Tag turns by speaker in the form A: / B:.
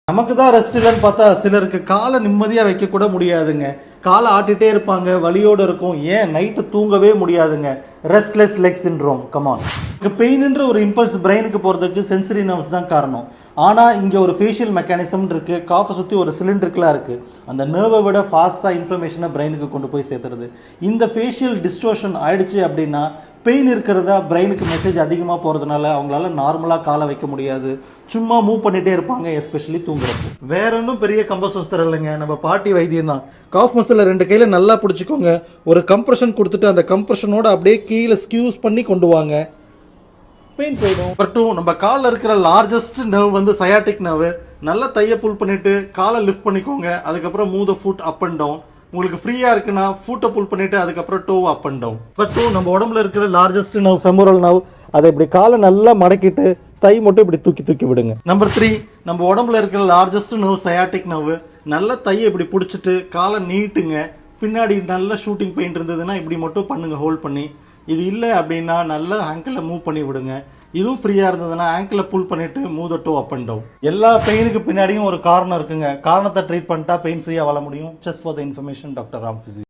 A: நமக்கு தான் ரெஸ்ட் இல்லைன்னு பார்த்தா சிலருக்கு காலை நிம்மதியா வைக்க கூட முடியாதுங்க. காலை ஆட்டிட்டே இருப்பாங்க, வலியோட இருக்கும். ஏன் நைட்டு தூங்கவே முடியாதுங்க. Restless leg syndrome. கமான். பெயின்ன்ற ஒரு இம்பல்ஸ் பிரெயினுக்கு போறதுக்கு சென்சரி நர்வ்ஸ் தான் காரணம். ஆனா இங்க ஒரு ஃபேஷியல் மெக்கானிசம் இருக்கு. காஃபை சுத்தி ஒரு சிலிண்டருக்குலாம் இருக்கு. அந்த நர்வை விட ஃபாஸ்டா இன்ஃபர்மேஷனை பிரெயினுக்கு கொண்டு போய் சேர்த்துறது. இந்த ஃபேஷியல் டிஸ்டோர்ஷன் ஆயிடுச்சு அப்படின்னா பெயின் இருக்கிறதா பிரெயினுக்கு மெசேஜ் அதிகமாக போகிறதுனால அவங்களால நார்மலாக காலை வைக்க முடியாது. சும்மா மூவ் பண்ணிட்டே இருப்பாங்க, எஸ்பெஷலி தூங்குறப்போ. வேற ஒன்றும் பெரிய கம்பசோஸ்தர் இல்லைங்க, நம்ம பாட்டி வைத்தியம் தான். காஃப் மசில் 2 கையில் நல்லா பிடிச்சிக்கோங்க. ஒரு கம்ப்ரெஷன் கொடுத்துட்டு அந்த கம்ப்ரெஷனோட அப்படியே கீழே ஸ்கியூஸ் பண்ணி கொண்டு வாங்க. பெயின் போயிடும். பட்டும் நம்ம காலில் இருக்கிற லார்ஜஸ்ட் நர்வ் வந்து சயாட்டிக் நர்வ். நல்லா தைய புல் பண்ணிட்டு காலை லிஃப்ட் பண்ணிக்கோங்க. அதுக்கப்புறம் move the foot up and down. உங்களுக்கு ஃப்ரீயா இருக்குன்னா ஃபுட்டை புல் பண்ணிட்டு அதுக்கப்புறம் toe up and down. But நம்ம உடம்புல இருக்கிற லார்ஜஸ்ட் நர்வ் ஃபெமோரல் நர்வ். அதை இப்படி காலை நல்லா மடக்கிட்டு தை மட்டும் இப்படி தூக்கி தூக்கி விடுங்க. நம்பர் 3, நம்ம உடம்புல இருக்கிற லார்ஜஸ்ட் நர்வ் சயாட்டிக் நர்வ். நல்லா தையை இப்படி பிடிச்சிட்டு காலை நீட்டுங்க. பின்னாடி நல்ல ஷூட்டிங் பெயின் இருந்ததுன்னா இப்படி மட்டும் பண்ணுங்க, ஹோல்ட் பண்ணி. இது இல்லை அப்படின்னா நல்லா ஆங்கிளை மூவ் பண்ணி விடுங்க. இதுவும் ஃப்ரீயா இருந்ததுன்னா ஆங்கிளை புல் பண்ணிட்டு move the toe up and down. எல்லா பெயினுக்கு பின்னாடியும் ஒரு காரணம் இருக்குங்க. காரணத்தை ட்ரீட் பண்ணிட்டா பெயின் ஃப்ரீயா வாழ முடியும். Just for the information, doctor Ram physio.